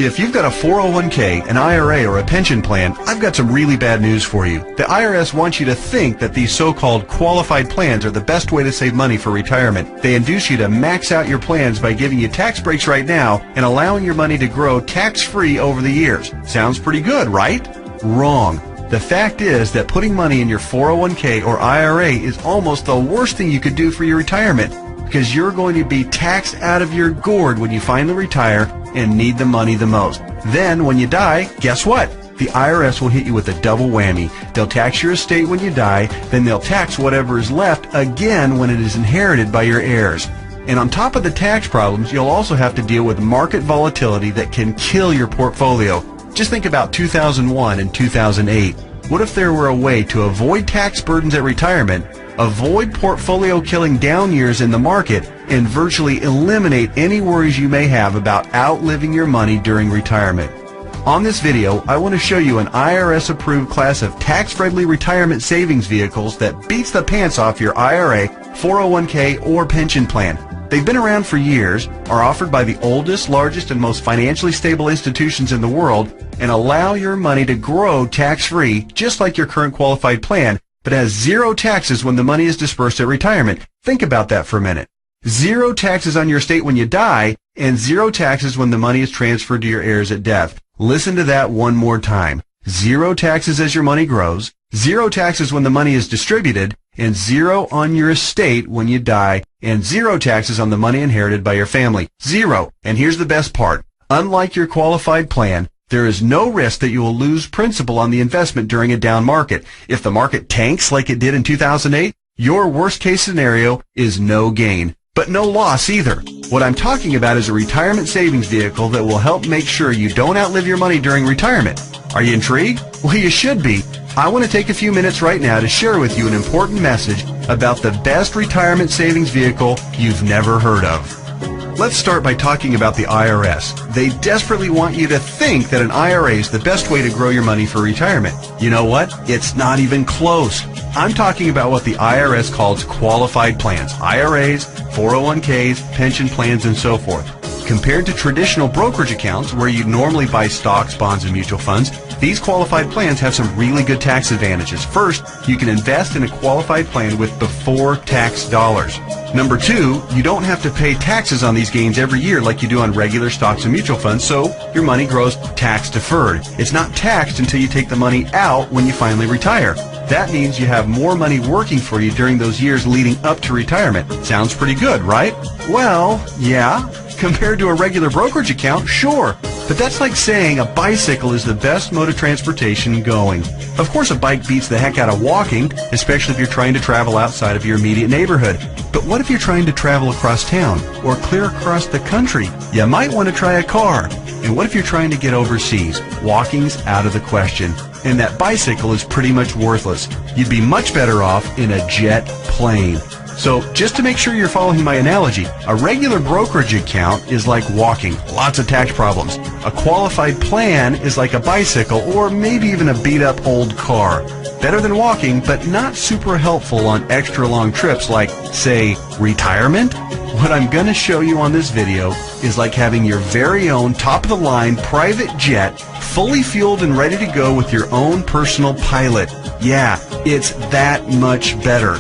If you've got a 401k, an IRA, or a pension plan, I've got some really bad news for you. The IRS wants you to think that these so-called qualified plans are the best way to save money for retirement. They induce you to max out your plans by giving you tax breaks right now and allowing your money to grow tax-free over the years. Sounds pretty good, right? Wrong. The fact is that putting money in your 401k or IRA is almost the worst thing you could do for your retirement, because you're going to be taxed out of your gourd when you finally retire and need the money the most. Then, when you die, guess what? The IRS will hit you with a double whammy. They'll tax your estate when you die, then they'll tax whatever is left again when it is inherited by your heirs. And on top of the tax problems, you'll also have to deal with market volatility that can kill your portfolio. Just think about 2001 and 2008. What if there were a way to avoid tax burdens at retirement, avoid portfolio killing down years in the market, and virtually eliminate any worries you may have about outliving your money during retirement? On this video, I want to show you an IRS-approved class of tax-friendly retirement savings vehicles that beats the pants off your IRA, 401k, or pension plan. They've been around for years, are offered by the oldest, largest, and most financially stable institutions in the world, and allow your money to grow tax-free, just like your current qualified plan, but has zero taxes when the money is dispersed at retirement. Think about that for a minute. Zero taxes on your estate when you die, and zero taxes when the money is transferred to your heirs at death. Listen to that one more time. Zero taxes as your money grows, zero taxes when the money is distributed, and zero on your estate when you die, and zero taxes on the money inherited by your family. Zero. And here's the best part. Unlike your qualified plan, there is no risk that you will lose principal on the investment during a down market. If the market tanks like it did in 2008, your worst case scenario is no gain, but no loss either. What I'm talking about is a retirement savings vehicle that will help make sure you don't outlive your money during retirement. Are you intrigued? Well, you should be. I want to take a few minutes right now to share with you an important message about the best retirement savings vehicle you've never heard of. Let's start by talking about the IRS. They desperately want you to think that an IRA is the best way to grow your money for retirement. You know what? It's not even close. I'm talking about what the IRS calls qualified plans, IRAs, 401ks, pension plans, and so forth. Compared to traditional brokerage accounts where you normally buy stocks, bonds, and mutual funds, these qualified plans have some really good tax advantages. First, you can invest in a qualified plan with before tax dollars. Number two, you don't have to pay taxes on these gains every year like you do on regular stocks and mutual funds, so your money grows tax deferred. It's not taxed until you take the money out when you finally retire. That means you have more money working for you during those years leading up to retirement. Sounds pretty good, right? Well, yeah. Compared to a regular brokerage account, sure. But that's like saying a bicycle is the best mode of transportation going. Of course, a bike beats the heck out of walking, especially if you're trying to travel outside of your immediate neighborhood. But what if you're trying to travel across town or clear across the country? You might want to try a car. And what if you're trying to get overseas? Walking's out of the question. And that bicycle is pretty much worthless. You'd be much better off in a jet plane. So, just to make sure you're following my analogy, a regular brokerage account is like walking, lots of tax problems. A qualified plan is like a bicycle or maybe even a beat-up old car. Better than walking, but not super helpful on extra long trips like, say, retirement. What I'm going to show you on this video is like having your very own top-of-the-line private jet, fully fueled and ready to go with your own personal pilot. Yeah, it's that much better.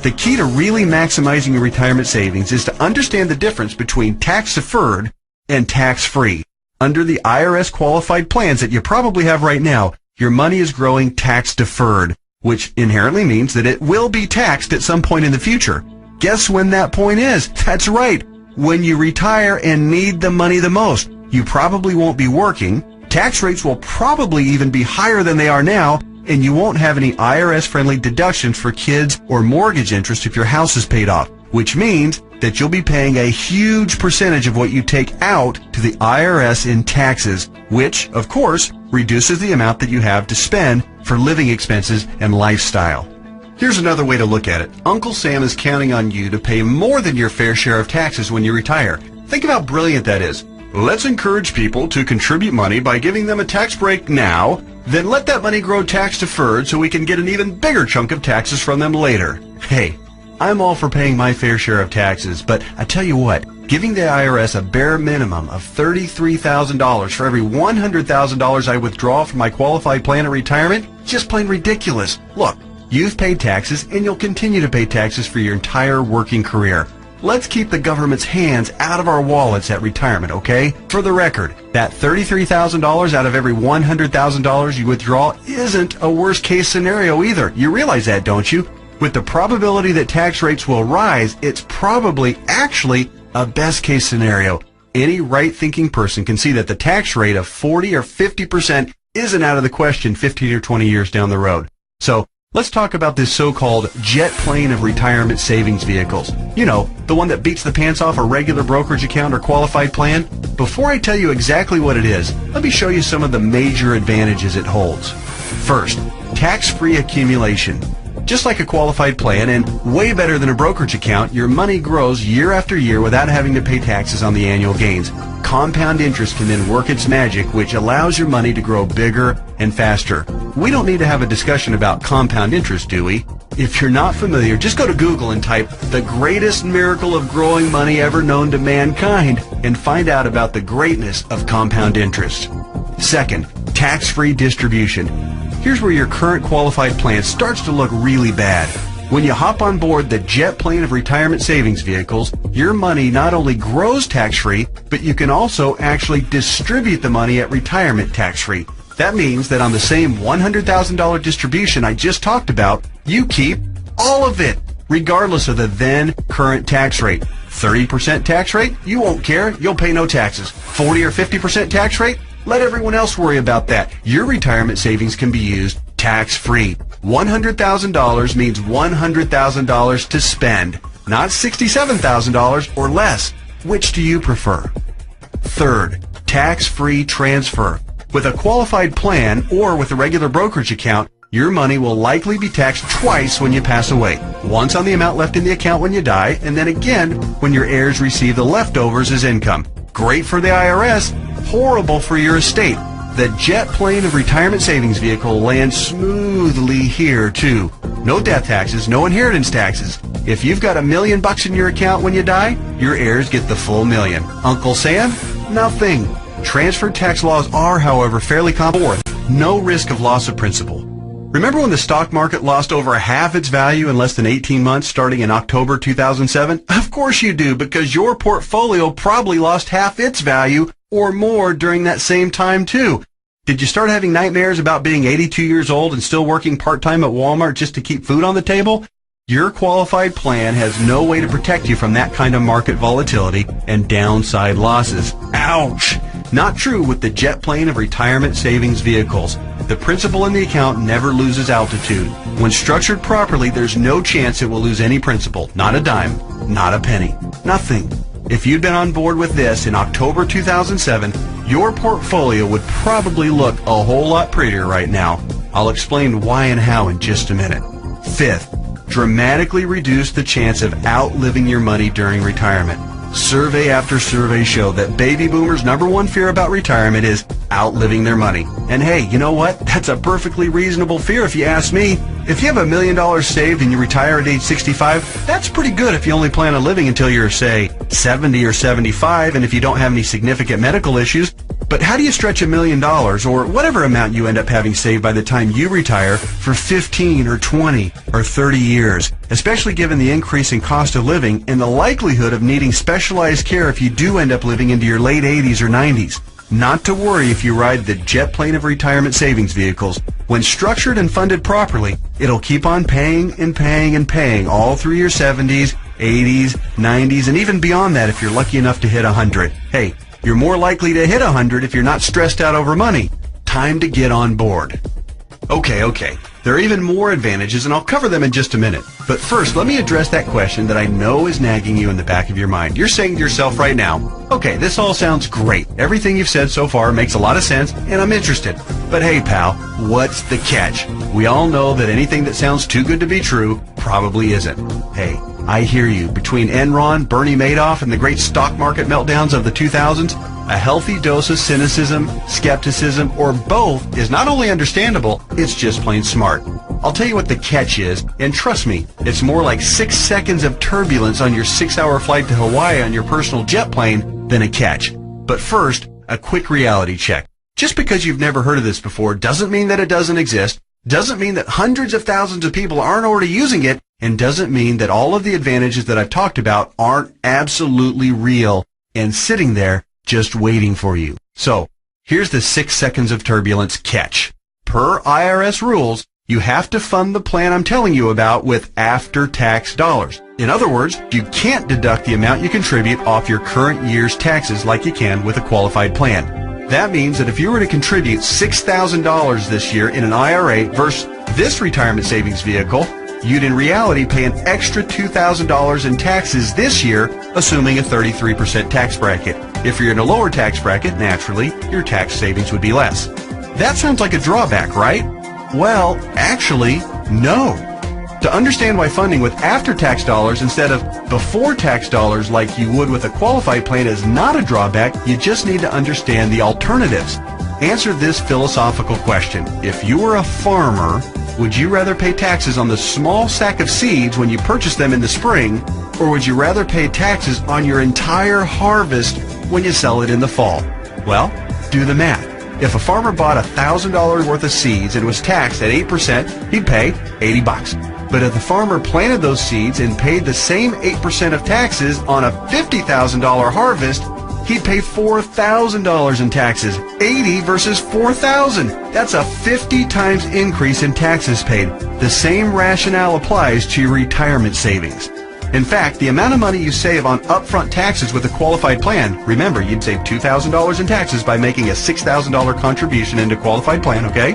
The key to really maximizing your retirement savings is to understand the difference between tax-deferred and tax-free. Under the IRS qualified plans that you probably have right now, your money is growing tax-deferred, which inherently means that it will be taxed at some point in the future. Guess when that point is? That's right, when you retire and need the money the most. You probably won't be working, tax rates will probably even be higher than they are now, and you won't have any IRS-friendly deductions for kids or mortgage interest if your house is paid off, which means that you'll be paying a huge percentage of what you take out to the IRS in taxes, which, of course, reduces the amount that you have to spend for living expenses and lifestyle. Here's another way to look at it. Uncle Sam is counting on you to pay more than your fair share of taxes when you retire. Think of how brilliant that is. Let's encourage people to contribute money by giving them a tax break now, then let that money grow tax-deferred so we can get an even bigger chunk of taxes from them later. Hey, I'm all for paying my fair share of taxes, but I tell you what, giving the IRS a bare minimum of $33,000 for every $100,000 I withdraw from my qualified plan of retirement? Just plain ridiculous. Look, you've paid taxes and you'll continue to pay taxes for your entire working career. Let's keep the government's hands out of our wallets at retirement, okay? For the record, that $33,000 out of every $100,000 you withdraw isn't a worst-case scenario either. You realize that, don't you? With the probability that tax rates will rise, it's probably actually a best-case scenario. Any right-thinking person can see that the tax rate of 40 or 50% isn't out of the question 15 or 20 years down the road. So, let's talk about this so-called jet plane of retirement savings vehicles. You know, the one that beats the pants off a regular brokerage account or qualified plan. Before I tell you exactly what it is, let me show you some of the major advantages it holds. First, tax-free accumulation. Just like a qualified plan and way better than a brokerage account, your money grows year after year without having to pay taxes on the annual gains. Compound interest can then work its magic, which allows your money to grow bigger and faster. We don't need to have a discussion about compound interest, do we? If you're not familiar, just go to Google and type "the greatest miracle of growing money ever known to mankind" and find out about the greatness of compound interest. Second, tax-free distribution. Here's where your current qualified plan starts to look really bad. When you hop on board the jet plane of retirement savings vehicles, your money not only grows tax-free, but you can also actually distribute the money at retirement tax-free. That means that on the same $100,000 distribution I just talked about, you keep all of it, regardless of the then current tax rate. 30% tax rate? You won't care. You'll pay no taxes. 40 or 50% tax rate? Let everyone else worry about that. Your retirement savings can be used tax-free. $100,000 means $100,000 to spend, not $67,000 or less. Which do you prefer? Third, tax-free transfer. With a qualified plan or with a regular brokerage account, your money will likely be taxed twice when you pass away. Once on the amount left in the account when you die, and then again when your heirs receive the leftovers as income. Great for the IRS, horrible for your estate. The jet plane of retirement savings vehicle lands smoothly here too. No death taxes, no inheritance taxes. If you've got $1 million in your account when you die, your heirs get the full $1 million. Uncle Sam? Nothing. Transfer tax laws are, however, fairly complicated. No risk of loss of principal. Remember when the stock market lost over half its value in less than 18 months starting in October 2007? Of course you do, because your portfolio probably lost half its value or more during that same time too. Did you start having nightmares about being 82 years old and still working part-time at Walmart just to keep food on the table? Your qualified plan has no way to protect you from that kind of market volatility and downside losses. Ouch! Not true with the jet plane of retirement savings vehicles. The principal in the account never loses altitude. When structured properly, there's no chance it will lose any principal. Not a dime. Not a penny. Nothing. If you'd been on board with this in October 2007, your portfolio would probably look a whole lot prettier right now. I'll explain why and how in just a minute. Fifth, dramatically reduce the chance of outliving your money during retirement. Survey after survey show that baby boomers' #1 fear about retirement is outliving their money. And hey, you know what? That's a perfectly reasonable fear if you ask me. If you have $1 million saved and you retire at age 65, that's pretty good if you only plan on living until you're, say, 70 or 75 and if you don't have any significant medical issues. But how do you stretch $1 million or whatever amount you end up having saved by the time you retire for 15 or 20 or 30 years, especially given the increase in cost of living and the likelihood of needing specialized care if you do end up living into your late 80s or 90s? Not to worry if you ride the jet plane of retirement savings vehicles. When structured and funded properly, it'll keep on paying and paying and paying all through your 70s, 80s, 90s, and even beyond that if you're lucky enough to hit 100. Hey, you're more likely to hit 100 if you're not stressed out over money. Time to get on board. Okay. There are even more advantages, and I'll cover them in just a minute. But first, let me address that question that I know is nagging you in the back of your mind. You're saying to yourself right now, okay, this all sounds great. Everything you've said so far makes a lot of sense, and I'm interested. But hey, pal, what's the catch? We all know that anything that sounds too good to be true probably isn't. Hey, I hear you. Between Enron, Bernie Madoff, and the great stock market meltdowns of the 2000s, a healthy dose of cynicism, skepticism, or both is not only understandable, it's just plain smart. I'll tell you what the catch is, and trust me, it's more like 6 seconds of turbulence on your 6-hour flight to Hawaii on your personal jet plane than a catch. But first, a quick reality check. Just because you've never heard of this before doesn't mean that it doesn't exist, doesn't mean that hundreds of thousands of people aren't already using it, and doesn't mean that all of the advantages that I've talked about aren't absolutely real and sitting there just waiting for you. So, here's the 6 seconds of turbulence catch. Per IRS rules, you have to fund the plan I'm telling you about with after-tax dollars. In other words, you can't deduct the amount you contribute off your current year's taxes like you can with a qualified plan. That means that if you were to contribute $6,000 this year in an IRA versus this retirement savings vehicle, you'd in reality pay an extra $2,000 in taxes this year, assuming a 33% tax bracket. If you're in a lower tax bracket, naturally, your tax savings would be less. That sounds like a drawback, right? Well, actually, no. To understand why funding with after-tax dollars instead of before-tax dollars like you would with a qualified plan is not a drawback, you just need to understand the alternatives. Answer this philosophical question. If you were a farmer, would you rather pay taxes on the small sack of seeds when you purchase them in the spring, or would you rather pay taxes on your entire harvest when you sell it in the fall? Well, do the math. If a farmer bought $1,000 worth of seeds and was taxed at 8%, he'd pay $80. But if the farmer planted those seeds and paid the same 8% of taxes on a $50,000 harvest, he'd pay $4,000 in taxes. 80 versus 4,000. That's a 50 times increase in taxes paid. The same rationale applies to your retirement savings. In fact, the amount of money you save on upfront taxes with a qualified plan, remember, you'd save $2,000 in taxes by making a $6,000 contribution into a qualified plan, okay?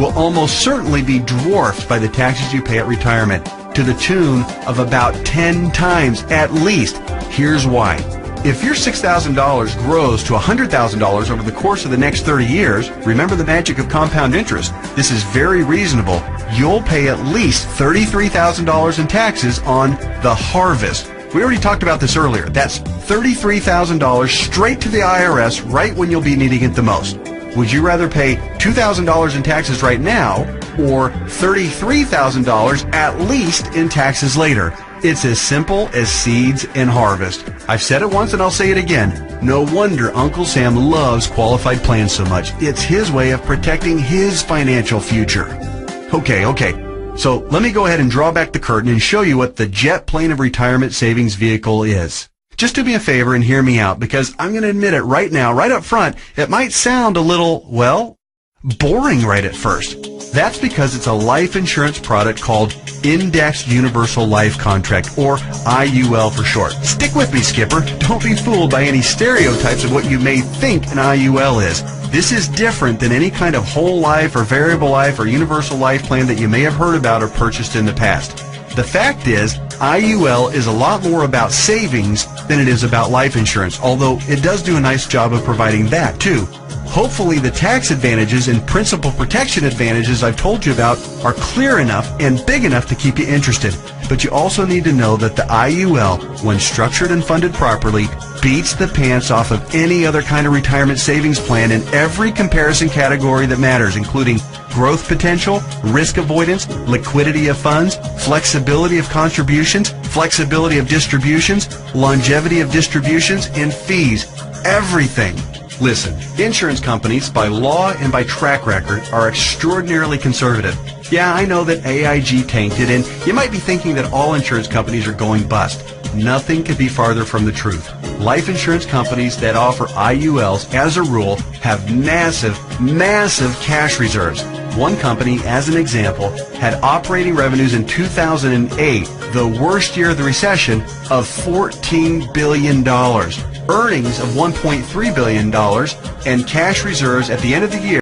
Will almost certainly be dwarfed by the taxes you pay at retirement, to the tune of about 10 times at least. Here's why. If your $6,000 grows to $100,000 over the course of the next 30 years, remember the magic of compound interest. This is very reasonable. You'll pay at least $33,000 in taxes on the harvest. We already talked about this earlier. That's $33,000 straight to the IRS right when you'll be needing it the most. Would you rather pay $2,000 in taxes right now or $33,000 at least in taxes later? It's as simple as seeds and harvest. I've said it once and I'll say it again. No wonder Uncle Sam loves qualified plans so much. It's his way of protecting his financial future. Okay. So let me go ahead and draw back the curtain and show you what the jet plane of retirement savings vehicle is. Just do me a favor and hear me out, because I'm going to admit it right now, right up front, it might sound a little, well, boring right at first. That's because it's a life insurance product called Indexed Universal Life Contract, or IUL for short. Stick with me, Skipper. Don't be fooled by any stereotypes of what you may think an IUL is. This is different than any kind of whole life or variable life or universal life plan that you may have heard about or purchased in the past. The fact is, IUL is a lot more about savings than it is about life insurance, although it does do a nice job of providing that too. Hopefully the tax advantages and principal protection advantages I've told you about are clear enough and big enough to keep you interested. But you also need to know that the IUL, when structured and funded properly, beats the pants off of any other kind of retirement savings plan in every comparison category that matters, including growth potential, risk avoidance, liquidity of funds, flexibility of contributions, flexibility of distributions, longevity of distributions, and fees. Everything. Listen, insurance companies, by law and by track record, are extraordinarily conservative. Yeah, I know that AIG tanked it, and you might be thinking that all insurance companies are going bust. Nothing could be farther from the truth. Life insurance companies that offer IULs, as a rule, have massive cash reserves. One company, as an example, had operating revenues in 2008, the worst year of the recession, of $14 billion. Earnings of $1.3 billion, and cash reserves at the end of the year